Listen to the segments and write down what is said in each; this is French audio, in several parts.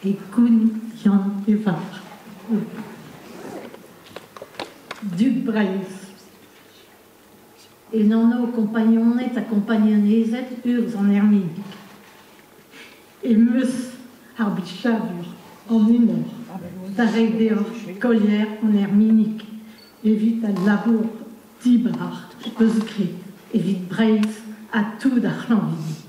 et Kun Yan Evar. Duc Braïs. Et non compagnon est accompagné urs en herminique. Et meus arbichavur en humeur, d'arrêter collière en herminique. Évite à labour, dibrar, pescrit, évite Braïs à tout d'Arlanville.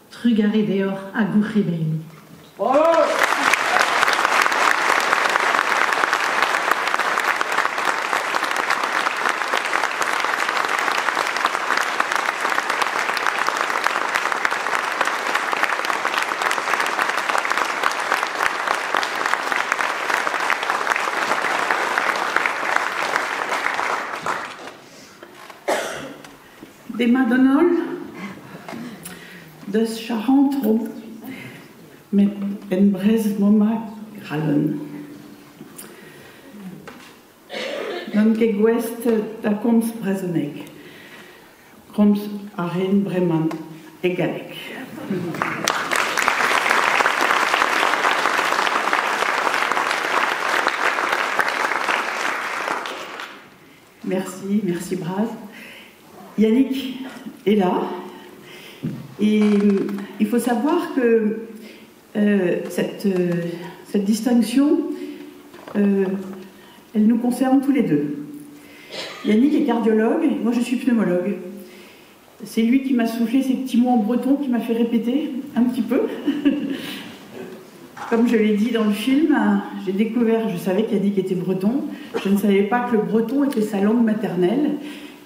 Trugaré dehors à Gouchébel. Oh! Des Madonnol, de Charentro, met en brez moma grallen. Non ke gwest da komz brezonek, komz arren breman egalek. Merci, merci Braz. Yannick est là, et il faut savoir que cette distinction, elle nous concerne tous les deux. Yannick est cardiologue, et moi je suis pneumologue. C'est lui qui m'a soufflé ces petits mots en breton, qui m'a fait répéter un petit peu. Comme je l'ai dit dans le film, j'ai découvert, je savais qu'Yannick était breton, je ne savais pas que le breton était sa langue maternelle.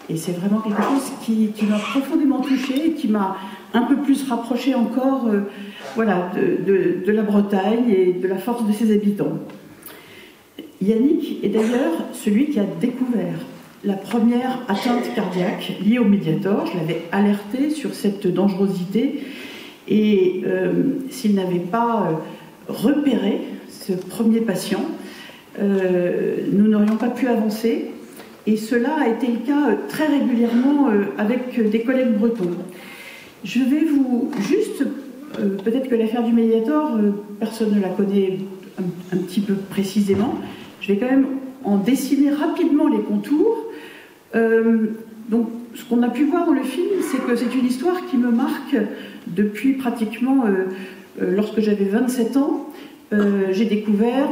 Et c'est vraiment quelque chose qui m'a profondément touchée et qui m'a un peu plus rapproché encore voilà, de la Bretagne et de la force de ses habitants. Yannick est d'ailleurs celui qui a découvert la première atteinte cardiaque liée au Mediator. Je l'avais alerté sur cette dangerosité et s'il n'avait pas repéré ce premier patient, nous n'aurions pas pu avancer. Et cela a été le cas très régulièrement avec des collègues bretons. Je vais vous juste, peut-être que l'affaire du Mediator, personne ne la connaît un petit peu précisément, je vais quand même en dessiner rapidement les contours. Donc, ce qu'on a pu voir dans le film, c'est que c'est une histoire qui me marque depuis pratiquement, lorsque j'avais 27 ans, j'ai découvert,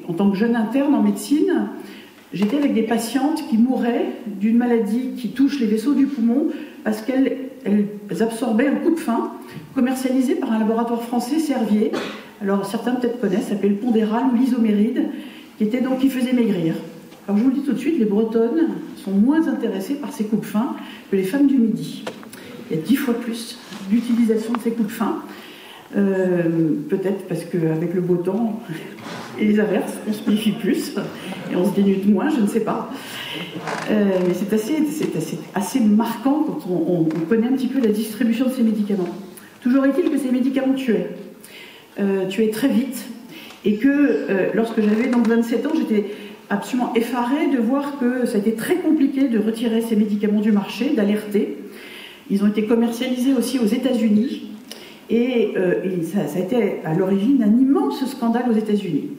en tant que jeune interne en médecine, j'étais avec des patientes qui mouraient d'une maladie qui touche les vaisseaux du poumon parce qu'elles absorbaient un coupe-faim commercialisé par un laboratoire français, Servier. Alors certains peut-être connaissent, ça s'appelle le Pondéral ou l'isoméride, qui faisait maigrir. Alors je vous le dis tout de suite, les Bretonnes sont moins intéressées par ces coupes-faim que les femmes du Midi. Il y a 10 fois plus d'utilisation de ces coupes-faim. Peut-être parce qu'avec le beau temps et les averses, on se méfie plus et on se dénude moins, je ne sais pas. Mais c'est assez marquant quand on connaît un petit peu la distribution de ces médicaments. Toujours est-il que ces médicaments tuaient très vite et que lorsque j'avais donc 27 ans, j'étais absolument effarée de voir que ça a été très compliqué de retirer ces médicaments du marché, d'alerter. Ils ont été commercialisés aussi aux États-Unis. Et ça a été à l'origine un immense scandale aux États-Unis.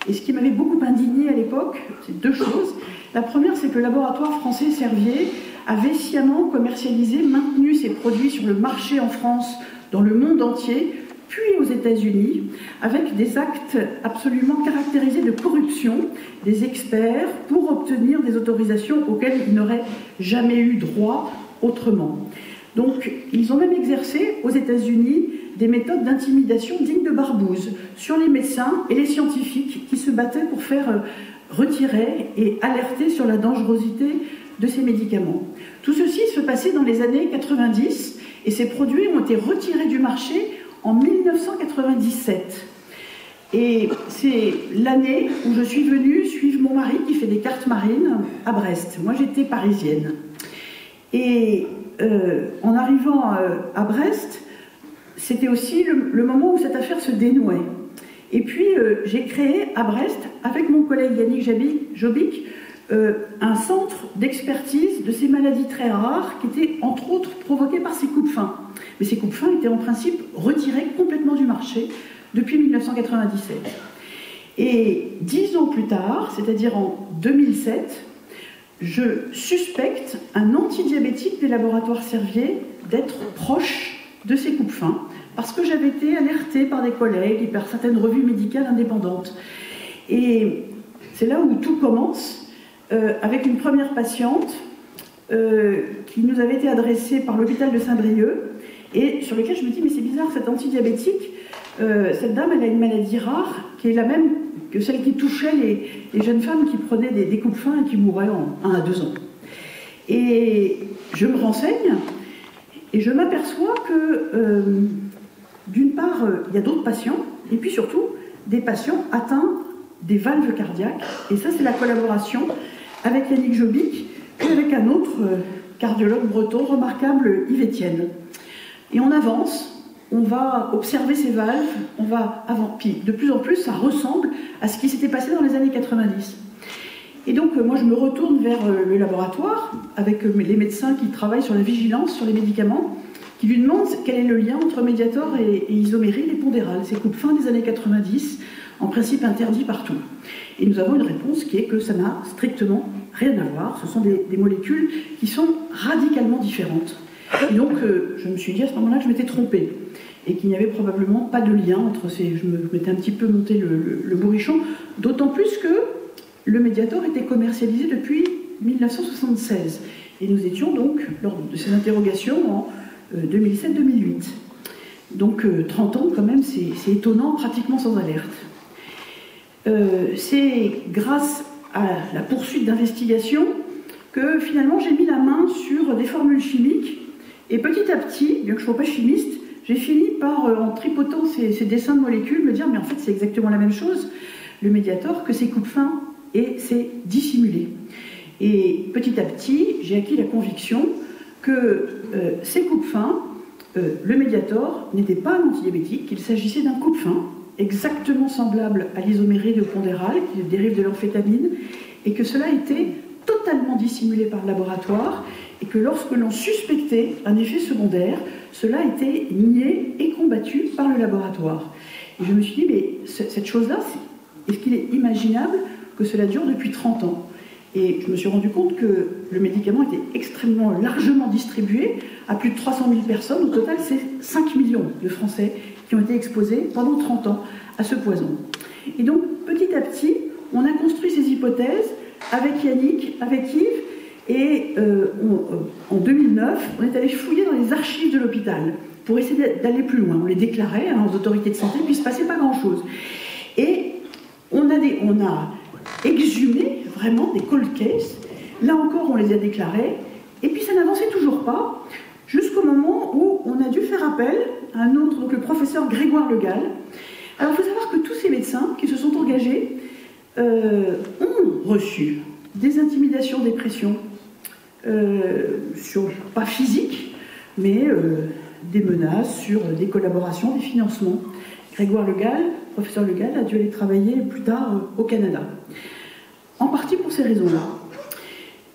Et ce qui m'avait beaucoup indigné à l'époque, c'est deux choses. La première, c'est que le laboratoire français Servier avait sciemment commercialisé, maintenu ses produits sur le marché en France, dans le monde entier, puis aux États-Unis, avec des actes absolument caractérisés de corruption des experts pour obtenir des autorisations auxquelles ils n'auraient jamais eu droit autrement. Donc, ils ont même exercé aux États-Unis des méthodes d'intimidation dignes de Barbouze sur les médecins et les scientifiques qui se battaient pour faire retirer et alerter sur la dangerosité de ces médicaments. Tout ceci se passait dans les années 90 et ces produits ont été retirés du marché en 1997. Et c'est l'année où je suis venue suivre mon mari qui fait des cartes marines à Brest. Moi, j'étais parisienne. Et en arrivant à Brest, c'était aussi le moment où cette affaire se dénouait. Et puis, j'ai créé à Brest, avec mon collègue Yannick Jobic, un centre d'expertise de ces maladies très rares qui étaient, entre autres, provoquées par ces coupes-faim. Mais ces coupes-faim étaient en principe retirés complètement du marché depuis 1997. Et 10 ans plus tard, c'est-à-dire en 2007, je suspecte un antidiabétique des laboratoires Servier d'être proche de ces coupes-fins, parce que j'avais été alertée par des collègues et par certaines revues médicales indépendantes. Et c'est là où tout commence, avec une première patiente qui nous avait été adressée par l'hôpital de Saint-Brieuc, et sur lequel je me dis, mais c'est bizarre, cette antidiabétique, cette dame, elle a une maladie rare, qui est la même que celle qui touchait les jeunes femmes qui prenaient des coupes-fins et qui mouraient en 1 à 2 ans. Et je me renseigne, et je m'aperçois que, d'une part, il y a d'autres patients, et puis surtout, des patients atteints des valves cardiaques. Et ça, c'est la collaboration avec Yannick Jobic, puis avec un autre cardiologue breton remarquable, Yves Etienne. Et on avance, on va observer ces valves, on va avant, puis de plus en plus, ça ressemble à ce qui s'était passé dans les années 90. Et donc, moi, je me retourne vers le laboratoire, avec les médecins qui travaillent sur la vigilance sur les médicaments, qui lui demandent quel est le lien entre Mediator et Isoméryl et Pondéral, ces coupes-fins des années 90, en principe interdits partout. Et nous avons une réponse qui est que ça n'a strictement rien à voir, ce sont des molécules qui sont radicalement différentes. Et donc, je me suis dit à ce moment-là que je m'étais trompée, et qu'il n'y avait probablement pas de lien entre ces... Je m'étais un petit peu monté le bourrichon, d'autant plus que le Mediator était commercialisé depuis 1976. Et nous étions donc, lors de ces interrogations, en 2007-2008. Donc 30 ans quand même, c'est étonnant, pratiquement sans alerte. C'est grâce à la poursuite d'investigation que finalement j'ai mis la main sur des formules chimiques, et petit à petit, bien que je ne sois pas chimiste, j'ai fini par, en tripotant ces dessins de molécules, me dire mais en fait c'est exactement la même chose, le Mediator, que ces coupes-fins, et c'est dissimulé. Et petit à petit, j'ai acquis la conviction que ces coupes-fins, le Mediator n'était pas un antidiabétique, qu'il s'agissait d'un coupe-fin exactement semblable à l'isoméryl et au Pondéral, qui dérive de l'amphétamine, et que cela était totalement dissimulé par le laboratoire, et que lorsque l'on suspectait un effet secondaire, cela était nié et combattu par le laboratoire. Et je me suis dit, mais cette chose-là, est-ce qu'il est imaginable que cela dure depuis 30 ans? Et je me suis rendu compte que le médicament était extrêmement largement distribué à plus de 300 000 personnes. Au total, c'est 5 millions de Français qui ont été exposés pendant 30 ans à ce poison. Et donc, petit à petit, on a construit ces hypothèses avec Yannick, avec Yves, et en 2009, on est allé fouiller dans les archives de l'hôpital pour essayer d'aller plus loin. On les déclarait aux autorités de santé, puis il ne se passait pas grand-chose. Et on a exhumé vraiment des cold cases. Là encore, on les a déclarés. Et puis ça n'avançait toujours pas, jusqu'au moment où on a dû faire appel à un autre, donc le professeur Grégoire Le Gall. Alors il faut savoir que tous ces médecins qui se sont engagés ont reçu des intimidations, des pressions, pas physiques, mais des menaces sur des collaborations, des financements. Grégoire Le Gall, professeur Le Gall, a dû aller travailler plus tard au Canada. En partie pour ces raisons-là.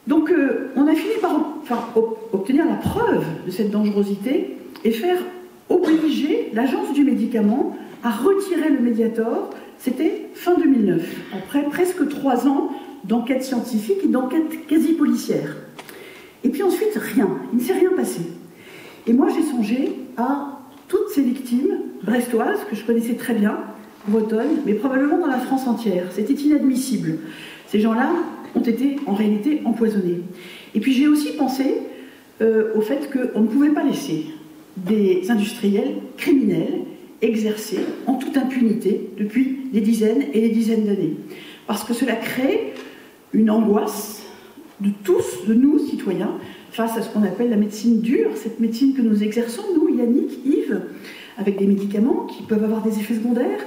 Donc on a fini par obtenir la preuve de cette dangerosité et faire obliger l'agence du médicament à retirer le Mediator. C'était fin 2009, après presque 3 ans d'enquête scientifique et d'enquête quasi policière. Et puis ensuite, rien, il ne s'est rien passé. Et moi j'ai songé à toutes ces victimes brestoises que je connaissais très bien, bretonnes, mais probablement dans la France entière. C'était inadmissible. Ces gens-là ont été en réalité empoisonnés. Et puis j'ai aussi pensé au fait qu'on ne pouvait pas laisser des industriels criminels exercer en toute impunité depuis des dizaines et des dizaines d'années. Parce que cela crée une angoisse de tous, de nous, citoyens, face à ce qu'on appelle la médecine dure, cette médecine que nous exerçons, nous, Yannick, Yves, avec des médicaments qui peuvent avoir des effets secondaires,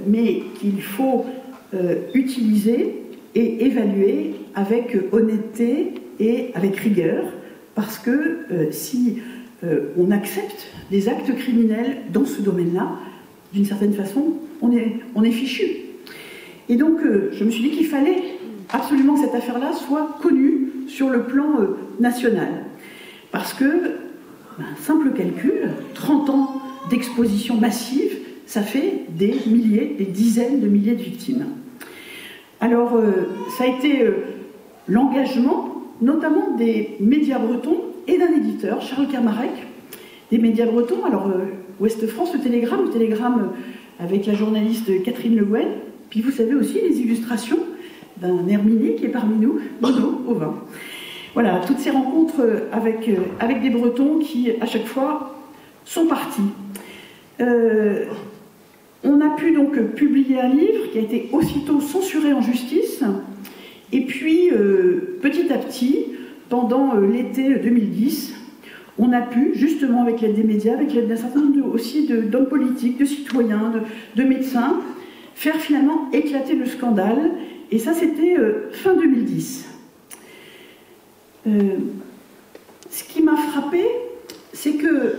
mais qu'il faut utiliser et évaluer avec honnêteté et avec rigueur, parce que si on accepte des actes criminels dans ce domaine-là, d'une certaine façon, on est fichu. Et donc, je me suis dit qu'il fallait absolument que cette affaire-là soit connue sur le plan national. Parce que, simple calcul, 30 ans d'exposition massive, ça fait des milliers, des dizaines de milliers de victimes. Alors, ça a été l'engagement, notamment des médias bretons et d'un éditeur, Charles Kermarec, des médias bretons. Alors, Ouest France, le Télégramme avec la journaliste Catherine Le Guen, puis vous savez aussi les illustrations d'un Herminé qui est parmi nous, Bono au vin. Voilà, toutes ces rencontres avec des Bretons qui, à chaque fois, sont partis. On a pu donc publier un livre qui a été aussitôt censuré en justice, et puis, petit à petit, pendant l'été 2010, on a pu, justement avec l'aide des médias, avec l'aide d'un certain nombre aussi d'hommes politiques, de citoyens, de médecins, faire finalement éclater le scandale. Et ça, c'était fin 2010. Ce qui m'a frappé, c'est que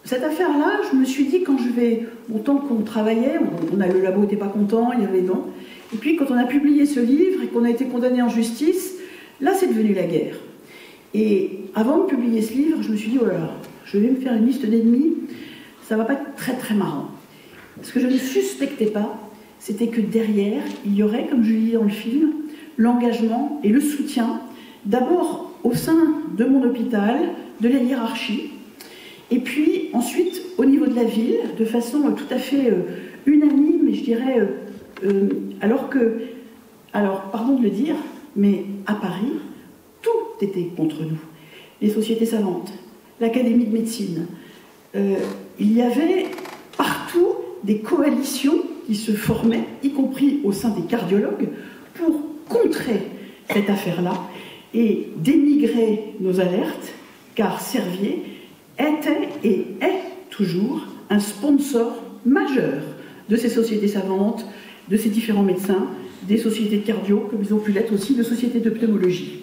cette affaire-là, je me suis dit, quand je vais, tant qu'on travaillait, le labo n'était pas content, il y avait non. Et puis, quand on a publié ce livre et qu'on a été condamné en justice, là, c'est devenu la guerre. Et avant de publier ce livre, je me suis dit, oh là là, je vais me faire une liste d'ennemis, ça va pas être très très marrant. Ce que je ne suspectais pas, c'était que derrière, il y aurait, comme je le dis dans le film, l'engagement et le soutien, d'abord au sein de mon hôpital, de la hiérarchie, et puis ensuite au niveau de la ville, de façon tout à fait unanime, et je dirais, alors, pardon de le dire, mais à Paris, tout était contre nous. Les sociétés savantes, l'Académie de médecine. Il y avait partout des coalitions qui se formaient, y compris au sein des cardiologues, pour contrer cette affaire-là et dénigrer nos alertes, car Servier était et est toujours un sponsor majeur de ces sociétés savantes, de ces différents médecins, des sociétés de cardio, comme ils ont pu l'être aussi, de sociétés de pneumologie.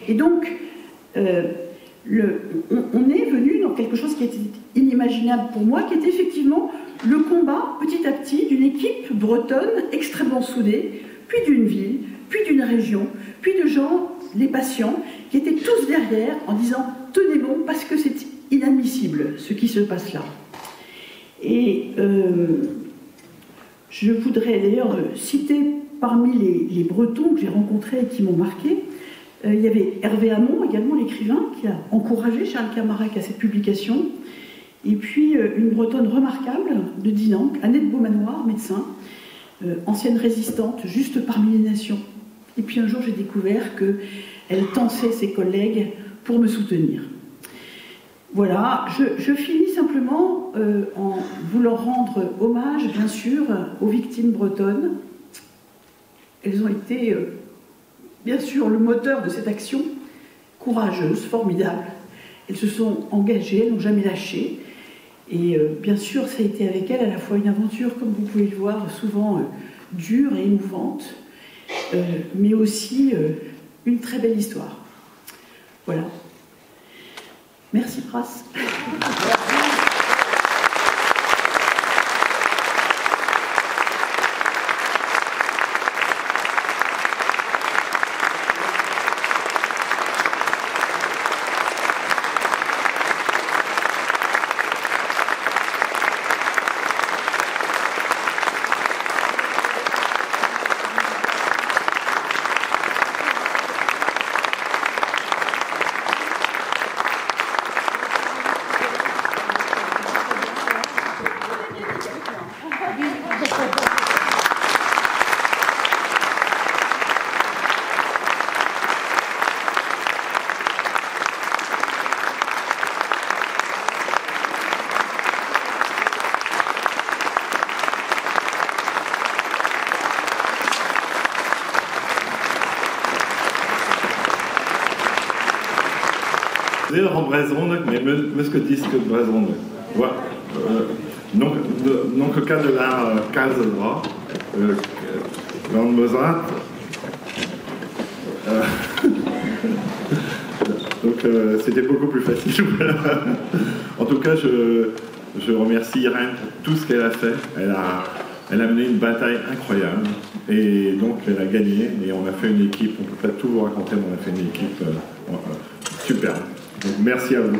Et donc, on est venu dans quelque chose qui était inimaginable pour moi, qui était effectivement le combat, petit à petit, d'une équipe bretonne extrêmement soudée, puis d'une ville, puis d'une région, puis de gens, les patients, qui étaient tous derrière en disant « tenez bon, parce que c'est inadmissible ce qui se passe là ». Et je voudrais d'ailleurs citer parmi les Bretons que j'ai rencontrés et qui m'ont marqué, il y avait Hervé Hamon, également l'écrivain, qui a encouragé Charles Kermarec à cette publication. Et puis une Bretonne remarquable de Dinan, Annette Beaumanoir, médecin, ancienne résistante, juste parmi les nations. Et puis un jour, j'ai découvert qu'elle tensait ses collègues pour me soutenir. Voilà, je finis simplement en voulant rendre hommage, bien sûr, aux victimes bretonnes. Elles ont été, bien sûr, le moteur de cette action, courageuse, formidable. Elles se sont engagées, elles n'ont jamais lâché. Et bien sûr, ça a été avec elles à la fois une aventure, comme vous pouvez le voir, souvent dure et émouvante, mais aussi une très belle histoire. Voilà. Merci, Pras. Om Brezonnek, mais Muske Diske Brezonnek. Donc, le cas de la case droit, dans le Mozart. Donc, c'était beaucoup plus facile. En tout cas, je remercie Irène pour tout ce qu'elle a fait. Elle a mené une bataille incroyable. Et donc, elle a gagné. Et on a fait une équipe, on ne peut pas tout vous raconter, mais on a fait une équipe superbe. Donc, merci à vous.